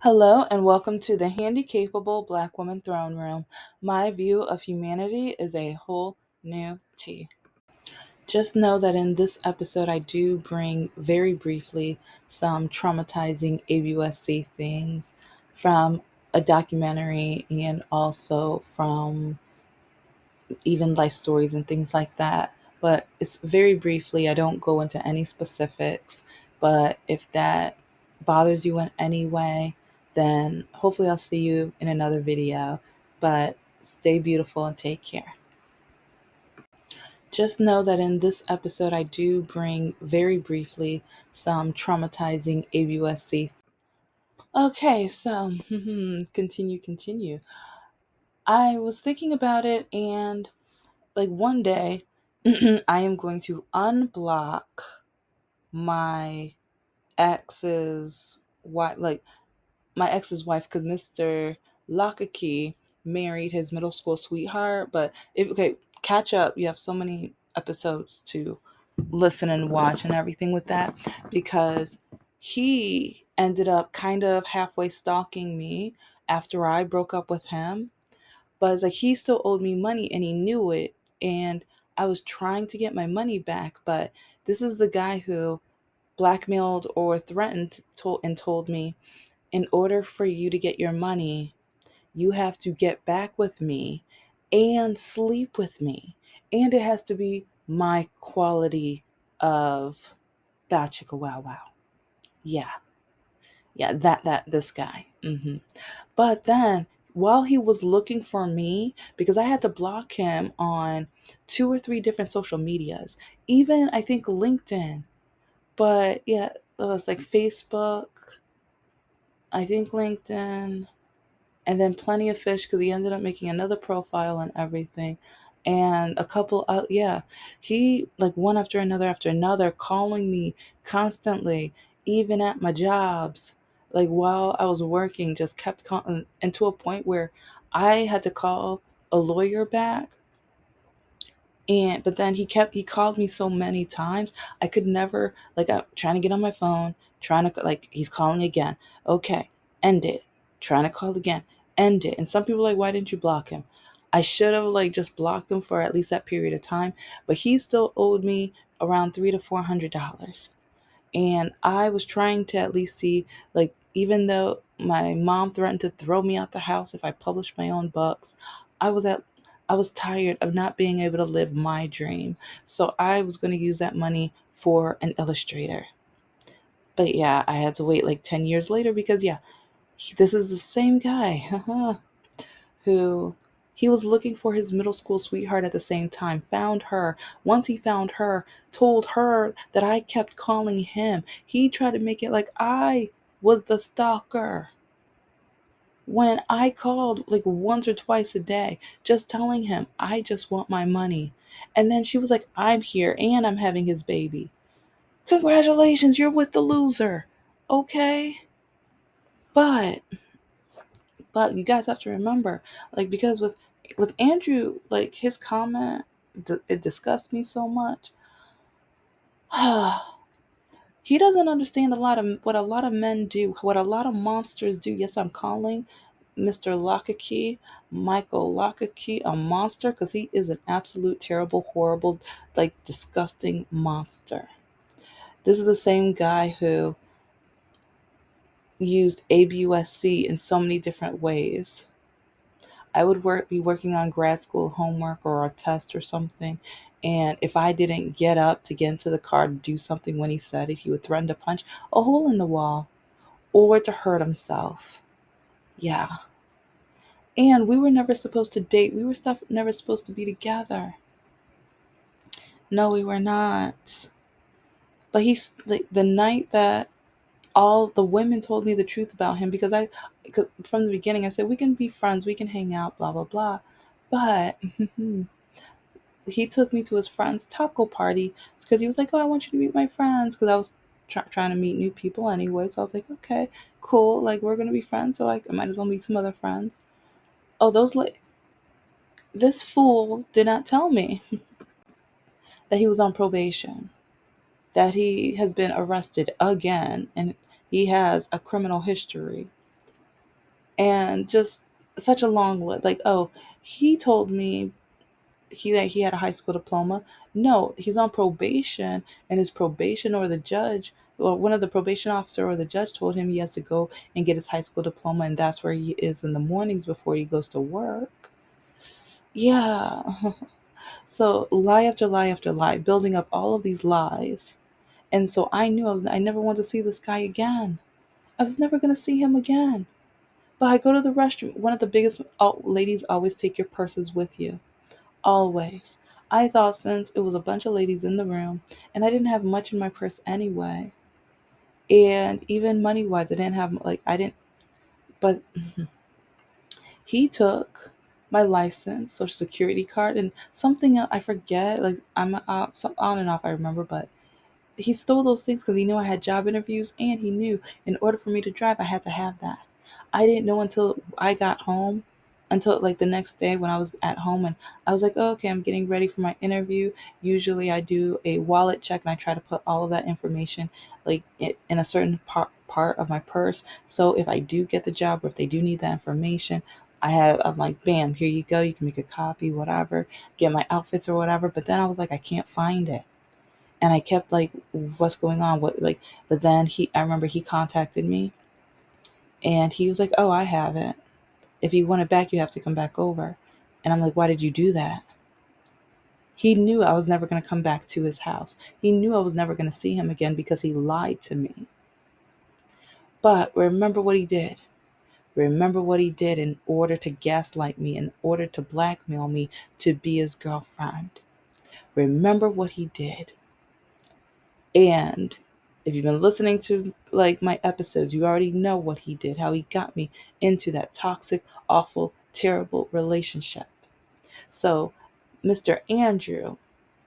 Hello and welcome to the Handicapable Black Woman Throne Room. My view of humanity is a whole new tea. Just know that in this episode, I do bring very briefly some traumatizing ABUSC things from a documentary and also from even life stories and things like that. But it's very briefly, I don't go into any specifics. But if that bothers you in any way, then hopefully I'll see you in another video. But stay beautiful and take care. Just know that in this episode, I do bring very briefly some traumatizing ABUSC. Okay, so continue. I was thinking about it, and like one day I am going to unblock my ex's wife, like my ex's wife, because Mr. Lockakey married his middle school sweetheart. But if okay, catch up. You have so many episodes to listen and watch and everything with that, because he ended up kind of halfway stalking me after I broke up with him. But it's like he still owed me money and he knew it. And I was trying to get my money back. But this is the guy who blackmailed or threatened and told me, in order for you to get your money, you have to get back with me and sleep with me. And it has to be my quality of bow chicka wow wow. Yeah. Yeah, this guy. But then, while he was looking for me, because I had to block him on two or three different social medias, even I think LinkedIn. But yeah, it was like Facebook, I think LinkedIn, and then Plenty of Fish, because he ended up making another profile and everything. And a couple of, yeah, he like one after another, calling me constantly, even at my jobs. Like while I was working, just kept calling, and to a point where I had to call a lawyer back. And but then he called me so many times, I could never, like, I'm trying to get on my phone, trying to, like, he's calling again. Okay, end it. Trying to call again, end it. And some people are like, why didn't you block him? I should have like just blocked him for at least that period of time. But he still owed me around $300 to $400. And I was trying to at least see, like, even though my mom threatened to throw me out the house if I published my own books, I was at I was tired of not being able to live my dream. So I was going to use that money for an illustrator. But yeah, I had to wait like 10 years later, because yeah, this is the same guy who, he was looking for his middle school sweetheart at the same time, found her. Once he found her, told her that I kept calling him. He tried to make it like I was the stalker, when I called like once or twice a day, just telling him I just want my money. And then she was like, I'm here and I'm having his baby. Congratulations, you're with the loser. Okay. But you guys have to remember, like, because with Andrew, like his comment, it disgusts me so much. He doesn't understand a lot of what a lot of men do, what a lot of monsters do. Yes, I'm calling Mr. Lockakey, Michael Lockakey, a monster, because he is an absolute terrible, horrible, like disgusting monster. This is the same guy who used ABUSC in so many different ways. I would be working on grad school homework or a test or something, and if I didn't get up to get into the car to do something when he said it, he would threaten to punch a hole in the wall or to hurt himself. Yeah. And we were never supposed to date. We were never supposed to be together. No, we were not. But he's like, the night that all the women told me the truth about him, because cause from the beginning I said we can be friends, we can hang out, blah blah blah. But he took me to his friend's taco party because he was like, "Oh, I want you to meet my friends," because I was trying to meet new people anyway. So I was like, "Okay, cool. Like we're gonna be friends, so like I might as well meet some other friends." Oh, this fool did not tell me that he was on probation, that he has been arrested again, and he has a criminal history. And just such a long list. Like, oh, he told me he had a high school diploma. No, he's on probation, and his probation or the judge or one of the probation officer or the judge told him he has to go and get his high school diploma, and that's where he is in the mornings before he goes to work. Yeah. So lie after lie after lie, building up all of these lies. And so I never wanted to see this guy again. I was never going to see him again. But I go to the restroom. One of the biggest ladies always take your purses with you. Always. I thought since it was a bunch of ladies in the room and I didn't have much in my purse anyway. And even money wise, I didn't have, like, I didn't, but he took my license, social security card, and something else, I forget. Like, I'm some on and off, I remember, but he stole those things because he knew I had job interviews and he knew in order for me to drive, I had to have that. I didn't know until I got home, until like the next day when I was at home and I was like, oh, okay, I'm getting ready for my interview. Usually I do a wallet check and I try to put all of that information like in a certain part of my purse. So if I do get the job or if they do need that information, I'm like, bam, here you go. You can make a copy, whatever, get my outfits or whatever. But then I was like, I can't find it. And I kept like, what's going on? What, like, but then I remember he contacted me and he was like, oh, I have it. If you want it back, you have to come back over. And I'm like, why did you do that? He knew I was never going to come back to his house. He knew I was never going to see him again because he lied to me. But remember what he did. Remember what he did in order to gaslight me, in order to blackmail me to be his girlfriend. Remember what he did. And if you've been listening to like my episodes, you already know what he did, how he got me into that toxic, awful, terrible relationship. So, Mr. Andrew,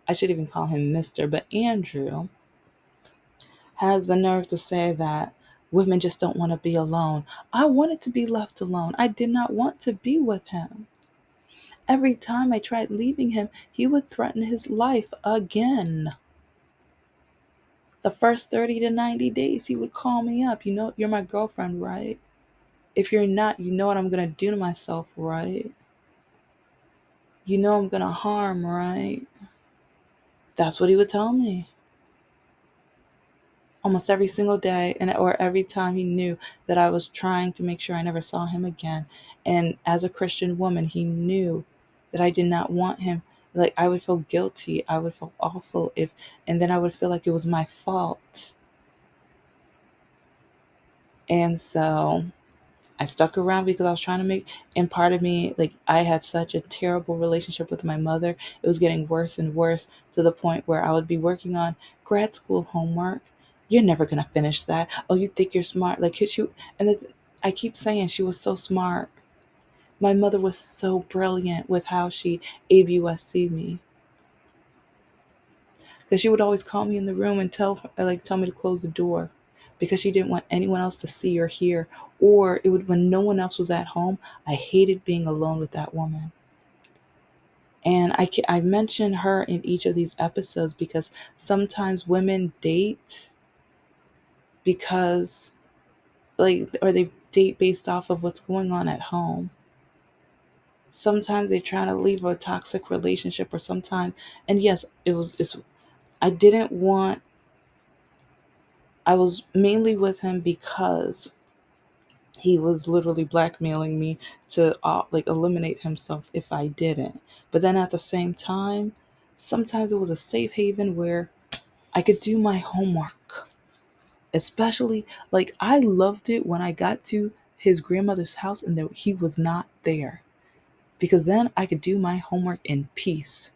I should even call him Mr., but Andrew has the nerve to say that women just don't want to be alone. I wanted to be left alone. I did not want to be with him. Every time I tried leaving him, he would threaten his life again. The first 30 to 90 days, he would call me up. You know, you're my girlfriend, right? If you're not, you know what I'm going to do to myself, right? You know I'm going to harm, right? That's what he would tell me. Almost every single day and or every time he knew that I was trying to make sure I never saw him again. And as a Christian woman, he knew that I did not want him. Like, I would feel guilty. I would feel awful and then I would feel like it was my fault. And so I stuck around because I was trying to make, and part of me, like, I had such a terrible relationship with my mother. It was getting worse and worse to the point where I would be working on grad school homework. You're never going to finish that. Oh, you think you're smart. Like, hit you. And I keep saying she was so smart. My mother was so brilliant with how she ABUSC me. Because she would always call me in the room and tell me to close the door because she didn't want anyone else to see or hear. Or it would, when no one else was at home, I hated being alone with that woman. And I mention her in each of these episodes because sometimes women date because, like, or they date based off of what's going on at home. Sometimes they're trying to leave a toxic relationship, or sometimes, and yes, I didn't want, I was mainly with him because he was literally blackmailing me to like eliminate himself if I didn't. But then at the same time, sometimes it was a safe haven where I could do my homework. Especially, like, I loved it when I got to his grandmother's house and he was not there, because then I could do my homework in peace.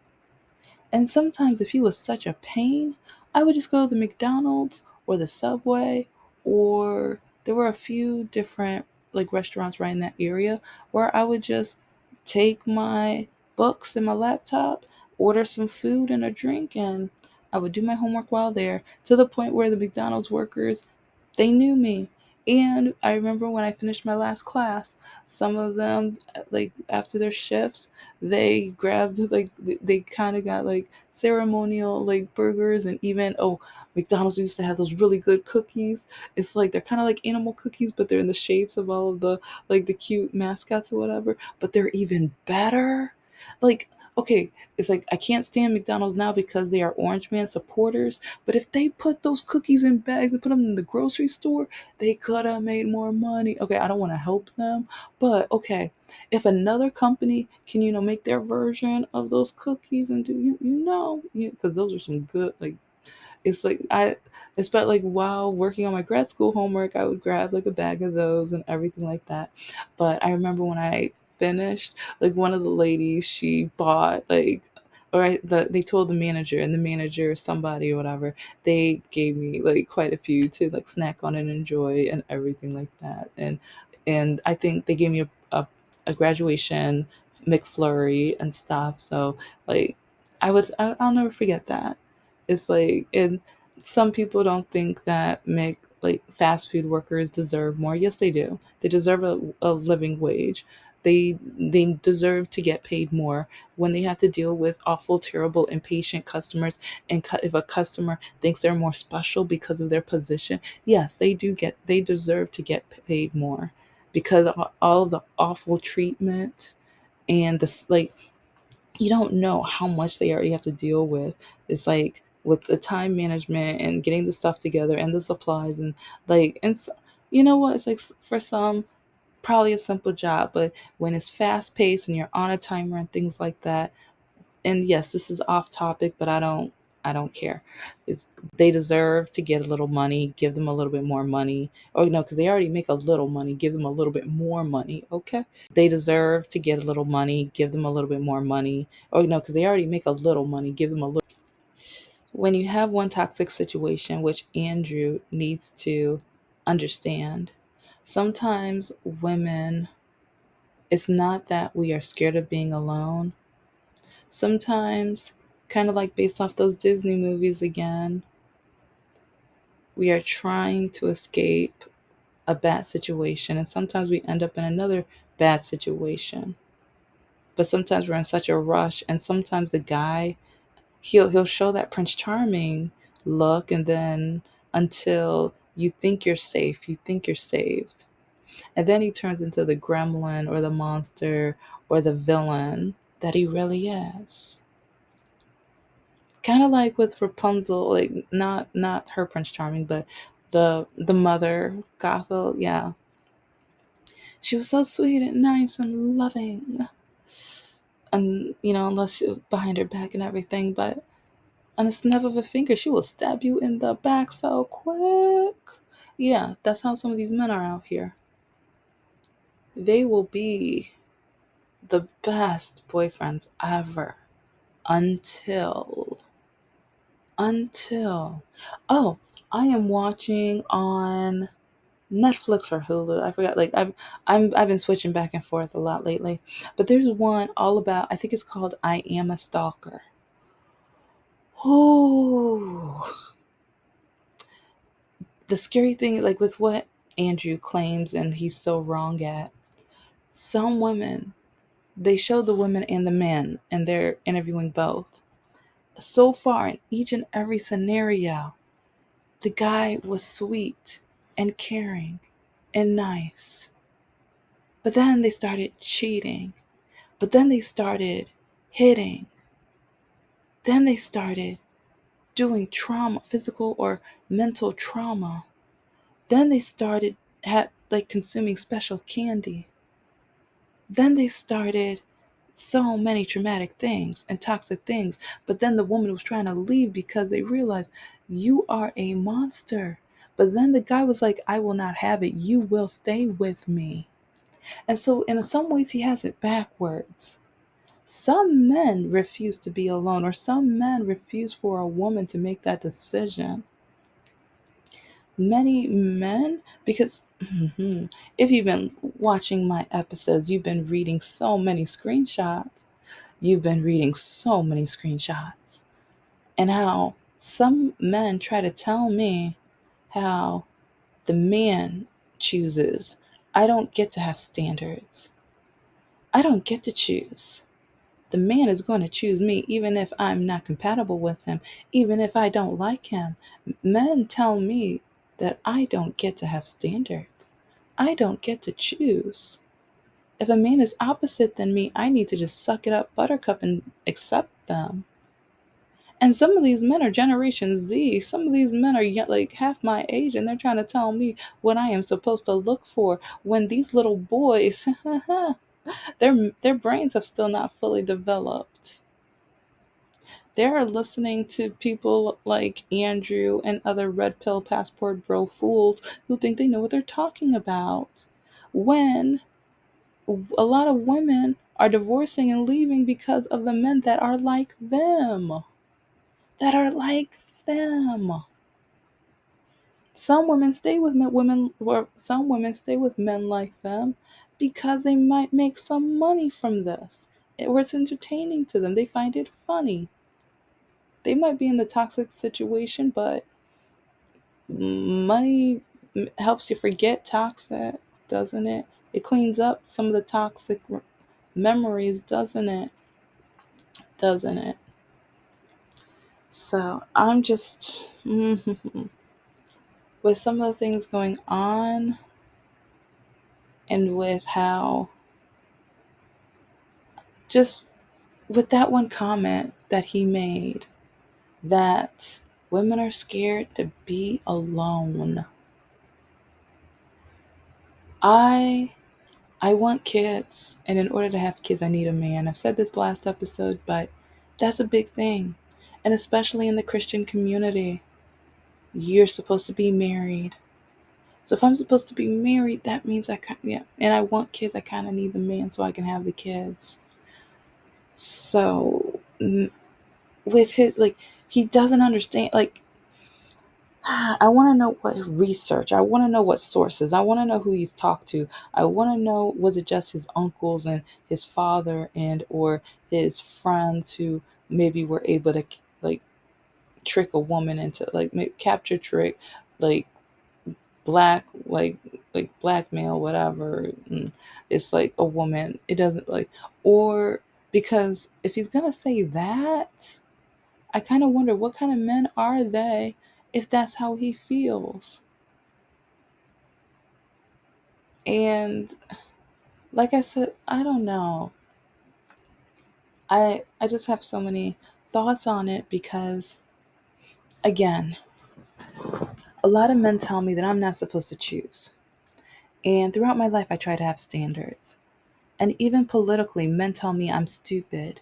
And sometimes, if he was such a pain, I would just go to the McDonald's or the Subway, or there were a few different like restaurants right in that area where I would just take my books and my laptop, order some food and a drink, and I would do my homework while there, to the point where the McDonald's workers, they knew me. And I remember when I finished my last class, some of them, like after their shifts, they grabbed like they kind of got like ceremonial like burgers, and even McDonald's used to have those really good cookies. It's like they're kind of like animal cookies, but they're in the shapes of all of the like the cute mascots or whatever. But they're even better. Like okay, it's like I can't stand McDonald's now because they are Orange Man supporters. But if they put those cookies in bags and put them in the grocery store, they could have made more money. Okay, I don't want to help them, but okay, if another company can, make their version of those cookies and do because those are some good like it's like it's about like while working on my grad school homework, I would grab like a bag of those and everything like that. But I remember when I finished, like one of the ladies, she bought like, they told the manager, and the manager, somebody or whatever, they gave me like quite a few to like snack on and enjoy and everything like that. And I think they gave me a graduation McFlurry and stuff. So like I'll never forget that. It's like, and some people don't think that make like fast food workers deserve more. Yes, they do. They deserve a living wage. They deserve to get paid more when they have to deal with awful, terrible, impatient customers. And if a customer thinks they're more special because of their position, yes, they deserve to get paid more because of all of the awful treatment and this like you don't know how much they already have to deal with. It's like with the time management and getting the stuff together and the supplies and you know what? It's like for some probably a simple job, but when it's fast paced and you're on a timer and things like that, and yes, this is off topic, but I don't care. It's they deserve to get a little money, give them a little bit more money. Or no, because they already make a little money, give them a little bit more money, okay? They deserve to get a little money, give them a little bit more money. Or no, because they already make a little money, give them a little. When you have one toxic situation, which Andrew needs to understand, sometimes women, it's not that we are scared of being alone. Sometimes, kind of like based off those Disney movies again, we are trying to escape a bad situation, and sometimes we end up in another bad situation. But sometimes we're in such a rush, and sometimes the guy, he'll show that Prince Charming look, and then until you think you're safe, you think you're saved, and then he turns into the gremlin or the monster or the villain that he really is. Kind of like with Rapunzel, like not her Prince Charming, but the mother Gothel. Yeah, she was so sweet and nice and loving, and unless you behind her back and everything, but on a snap of a finger, she will stab you in the back so quick. Yeah, that's how some of these men are out here. They will be the best boyfriends ever until until oh, I am watching on Netflix or Hulu. I forgot. Like I've been switching back and forth a lot lately. But there's one all about. I think it's called "I Am a Stalker." Oh, the scary thing, like with what Andrew claims, and he's so wrong at. Some women, they show the women and the men, and they're interviewing both. So far, in each and every scenario, the guy was sweet and caring and nice. But then they started cheating. But then they started hitting. Then they started doing trauma, physical or mental trauma. Then they started like consuming special candy. Then they started so many traumatic things and toxic things. But then the woman was trying to leave because they realized you are a monster. But then the guy was like, I will not have it. You will stay with me. And so, in some ways, he has it backwards. Some men refuse to be alone, or some men refuse for a woman to make that decision. Many men, because if you've been watching my episodes, you've been reading so many screenshots. You've been reading so many screenshots. And how some men try to tell me how the man chooses. I don't get to have standards. I don't get to choose. The man is going to choose me, even if I'm not compatible with him, even if I don't like him. Men tell me that I don't get to have standards. I don't get to choose. If a man is opposite than me, I need to just suck it up, buttercup, and accept them. And some of these men are Generation Z. Some of these men are like half my age, and they're trying to tell me what I am supposed to look for. When these little boys, their brains have still not fully developed. They're listening to people like Andrew and other red pill passport bro fools who think they know what they're talking about. When a lot of women are divorcing and leaving because of the men that are like them. That are like them. Some women stay with women, or some women stay with men like them because they might make some money from this. Or it's entertaining to them. They find it funny. They might be in the toxic situation, but money helps you forget toxic, doesn't it? It cleans up some of the toxic memories, doesn't it? Doesn't it? So I'm just with some of the things going on, and with how, just with that one comment that he made, that women are scared to be alone. I I want kids, and in order to have kids, I need a man. I've said this last episode, but that's a big thing. And especially in the Christian community, you're supposed to be married. So if I'm supposed to be married, that means yeah, and I want kids, I kind of need the man so I can have the kids. So with his, like, he doesn't understand, like, I want to know what research. I want to know what sources. I want to know who he's talked to. I want to know, was it just his uncles and his father and or his friends who maybe were able to like trick a woman into, like, maybe capture, trick, like black, like blackmail, whatever. It's like a woman. It doesn't like, or because if he's gonna say that, I kind of wonder what kind of men are they if that's how he feels. And like I said, I don't know. I just have so many thoughts on it because, again, a lot of men tell me that I'm not supposed to choose. And throughout my life I try to have standards. And even politically, men tell me I'm stupid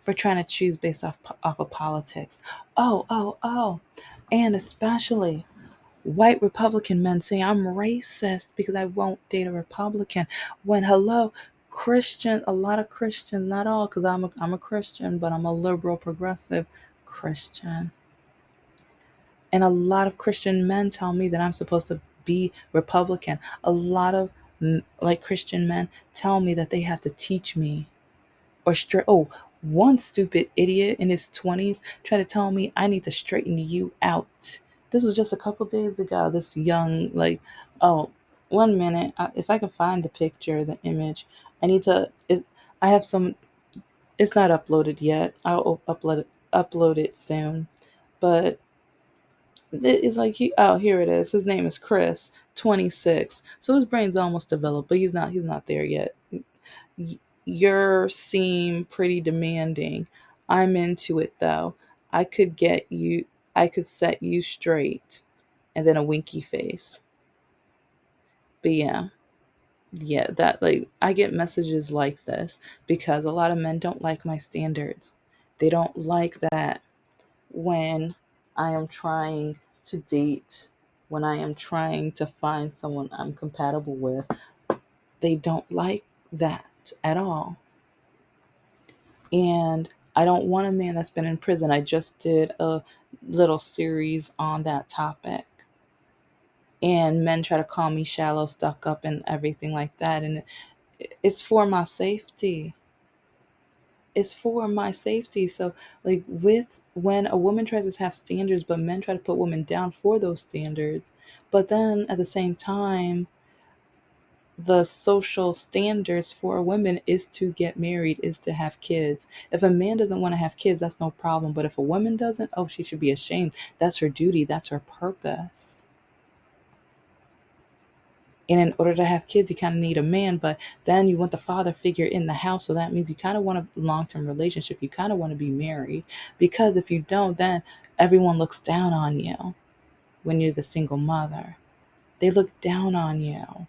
for trying to choose based off of politics. Oh. And especially white Republican men say I'm racist because I won't date a Republican. When, hello, Christian, a lot of Christians, not all, because I'm a Christian, but I'm a liberal, progressive Christian. And a lot of Christian men tell me that I'm supposed to be Republican. A lot of like Christian men tell me that they have to teach me or straight. Oh, one stupid idiot in his 20s tried to tell me I need to straighten you out. This was just a couple days ago. This young, like, oh, 1 minute. If I can find the picture, the image, I need to. I have some. It's not uploaded yet. I'll upload it soon. But it's like oh, here it is. His name is Chris, 26. So his brain's almost developed, but he's not there yet. You seem pretty demanding. I'm into it though. I could get you, I could set you straight. And then a winky face. But yeah, that, like, I get messages like this because a lot of men don't like my standards. They don't like that when I am trying to date, when I am trying to find someone I'm compatible with. They don't like that at all. And I don't want a man that's been in prison. I just did a little series on that topic. And men try to call me shallow, stuck up, and everything like that. And it's for my safety. It's for my safety. So, like, with when a woman tries to have standards, but men try to put women down for those standards, but then at the same time, the social standards for women is to get married, is to have kids. If a man doesn't want to have kids, that's no problem. But if a woman doesn't, oh, she should be ashamed. That's her duty, that's her purpose. And in order to have kids, you kind of need a man, but then you want the father figure in the house. So that means you kind of want a long term relationship. You kind of want to be married, because if you don't, then everyone looks down on you when you're the single mother. They look down on you.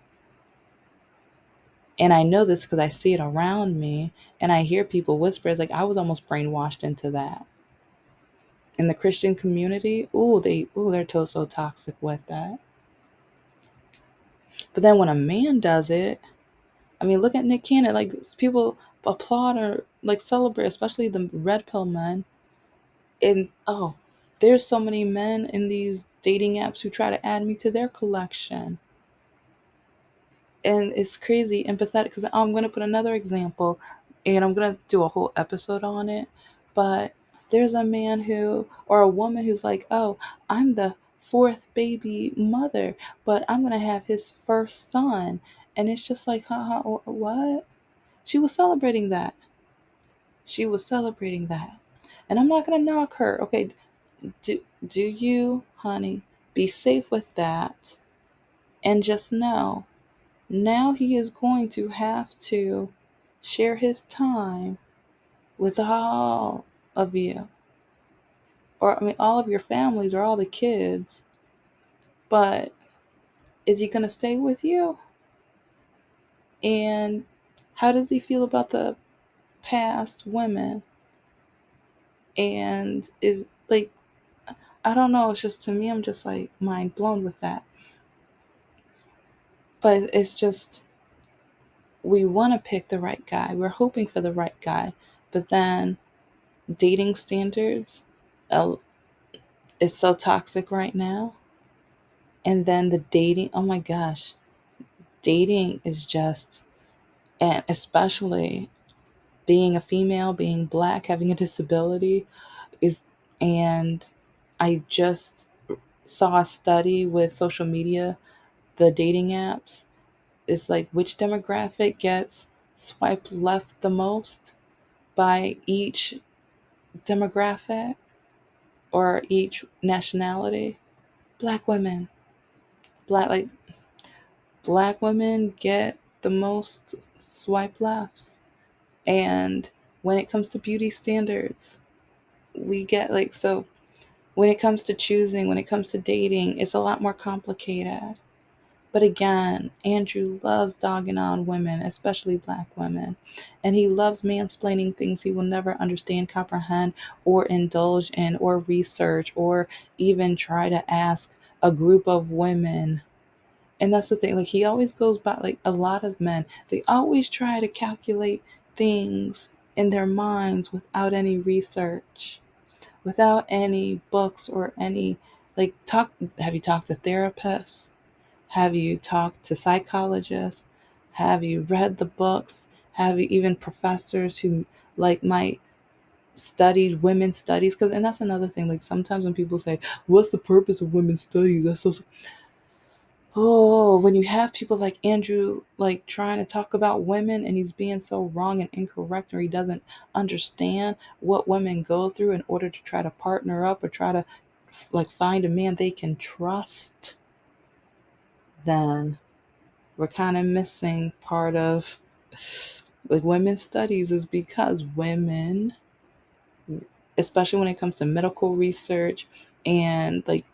And I know this because I see it around me and I hear people whisper, like I was almost brainwashed into that. In the Christian community, they're so toxic with that. But then when a man does it, I mean, look at Nick Cannon. Like people applaud or like celebrate, especially the red pill men. And there's so many men in these dating apps who try to add me to their collection. And it's crazy and pathetic because I'm going to put another example and I'm going to do a whole episode on it. But there's a man who, or a woman who's like, oh, I'm the fourth baby mother, but I'm going to have his first son. And it's just like, what? She was celebrating that. She was celebrating that. And I'm not going to knock her. Okay, do you, honey, be safe with that. And just know, now he is going to have to share his time with all of you. Or, I mean, all of your families or all the kids. But is he going to stay with you? And how does he feel about the past women? And is like, I don't know. It's just, to me, I'm just like mind blown with that. But it's just, we want to pick the right guy. We're hoping for the right guy. But then dating standards, it's so toxic right now. And then the dating, oh my gosh, dating is just, and especially being a female, being black, having a disability is, and I just saw a study with social media, the dating apps. It's like which demographic gets swiped left the most by each demographic or each nationality. Black women. Like black women get the most swipe lefts. And when it comes to beauty standards, we get like, so when it comes to choosing, when it comes to dating, it's a lot more complicated. But again, Andrew loves dogging on women, especially black women. And he loves mansplaining things he will never understand, comprehend, or indulge in, or research, or even try to ask a group of women. And that's the thing, like he always goes by, like a lot of men, they always try to calculate things in their minds without any research, without any books or any, like, have you talked to therapists? Have you talked to psychologists? Have you read the books? Have you even professors who like might studied women's studies? Because, and that's another thing, like sometimes when people say, what's the purpose of women's studies, that's so, oh, when you have people like Andrew, like trying to talk about women and he's being so wrong and incorrect, or he doesn't understand what women go through in order to try to partner up or try to like find a man they can trust, then we're kind of missing part of like women's studies, is because women, especially when it comes to medical research and like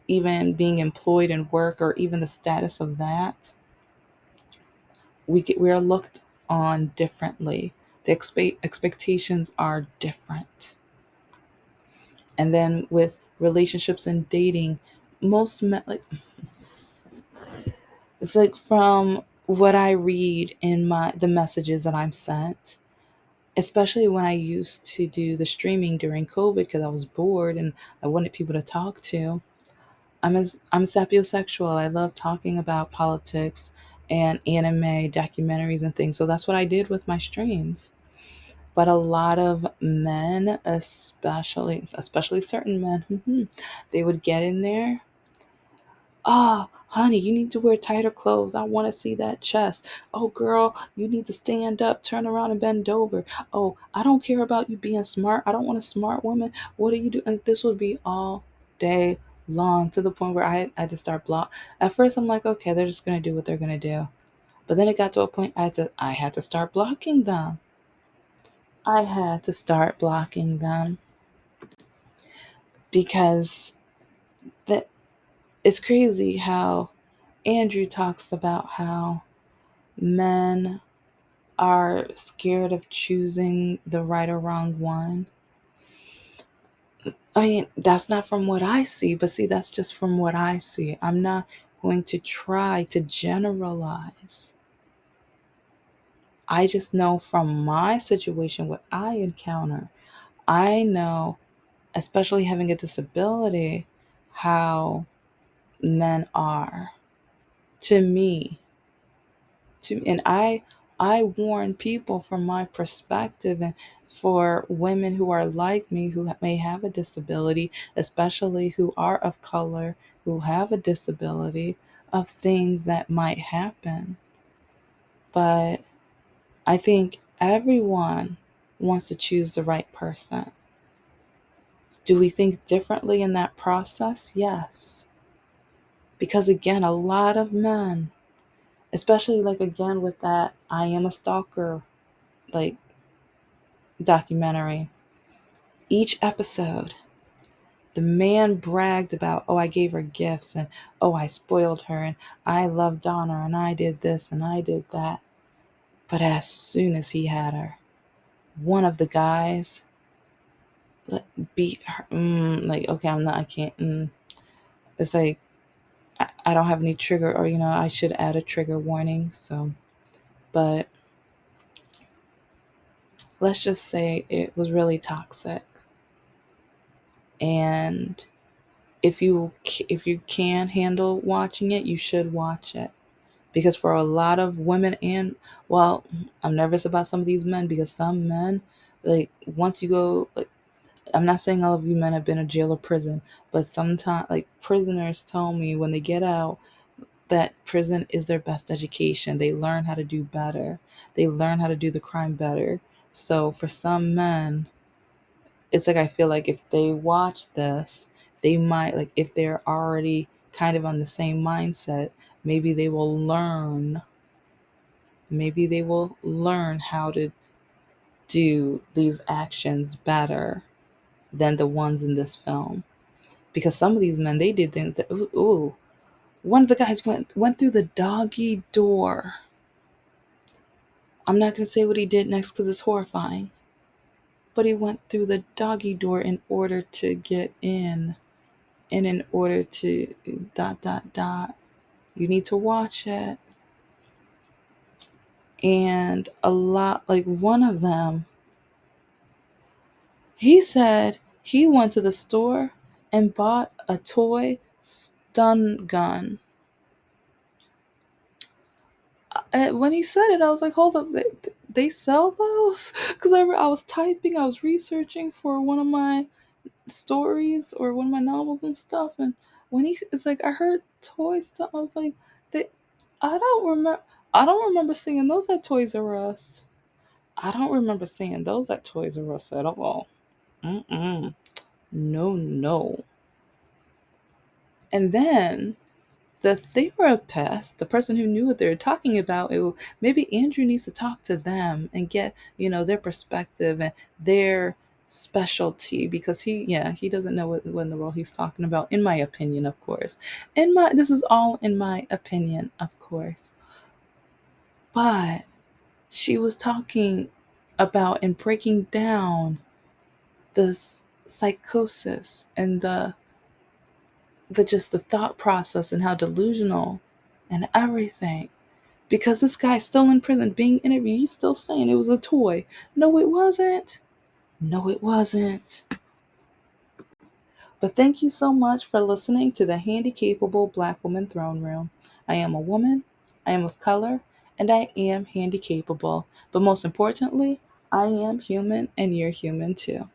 even being employed in work or even the status of that, we are looked on differently. The expectations are different. And then with relationships and dating, most men, like, it's like from what I read in the messages that I'm sent, especially when I used to do the streaming during COVID because I was bored and I wanted people to talk to. I'm sapiosexual. I love talking about politics and anime documentaries and things. So that's what I did with my streams. But a lot of men, especially certain men, they would get in there. Oh, Honey, you need to wear tighter clothes. I want to see that chest. Oh, girl, you need to stand up, turn around, and bend over. Oh, I don't care about you being smart. I don't want a smart woman. What are you doing? And this would be all day long, to the point where I had to start block. At first, I'm like, okay, they're just gonna do what they're gonna do. But then it got to a point I had to start blocking them. I had to start blocking them because that it's crazy how Andrew talks about how men are scared of choosing the right or wrong one. I mean, that's not from what I see, but see, that's just from what I see. I'm not going to try to generalize. I just know from my situation what I encounter. I know, especially having a disability, how men are to me. And I warn people from my perspective, and for women who are like me who may have a disability, especially who are of color, who have a disability, of things that might happen. But I think everyone wants to choose the right person. Do we think differently in that process? Yes. Because again, a lot of men, especially like again with that I Am a Stalker like documentary, each episode the man bragged about, oh, I gave her gifts, and oh, I spoiled her, and I loved Donna, and I did this and I did that. But as soon as he had her, one of the guys beat her. Like, okay, I can't. It's like I don't have any trigger, or I should add a trigger warning. So, but let's just say it was really toxic. And if you can handle watching it, you should watch it. Because for a lot of women, and well, I'm nervous about some of these men, because some men, like, once you go, like, I'm not saying all of you men have been in jail or prison, but sometimes, like, prisoners tell me when they get out that prison is their best education. They learn how to do better. They learn how to do the crime better. So for some men, it's like I feel like if they watch this, they might, like, if they're already kind of on the same mindset, maybe they will learn. Maybe they will learn how to do these actions better than the ones in this film. Because some of these men, they did things that, ooh, one of the guys went through the doggy door. I'm not going to say what he did next because it's horrifying. But he went through the doggy door in order to get in. And in order to dot, dot, dot. You need to watch it. And a lot, like one of them, he said he went to the store and bought a toy stun gun. When he said it, I was like, hold up, they sell those? Because I was typing, I was researching for one of my stories or one of my novels and stuff. And when it's like, I heard toy stuff, I was like, they, I don't remember. I don't remember seeing those at Toys R Us. I don't remember seeing those at Toys R Us at all. Mm-mm. No, no. And then the therapist, the person who knew what they were talking about, maybe Andrew needs to talk to them and get, their perspective and their specialty, because he doesn't know what in the world he's talking about, in my opinion, of course. This is all in my opinion, of course. But she was talking about and breaking down the psychosis and the thought process and how delusional and everything. Because this guy's still in prison being interviewed, he's still saying it was a toy. No, it wasn't. No, it wasn't. But thank you so much for listening to the Handicapable Black Woman Throne Room. I am a woman, I am of color, and I am handicapable. But most importantly, I am human and you're human too.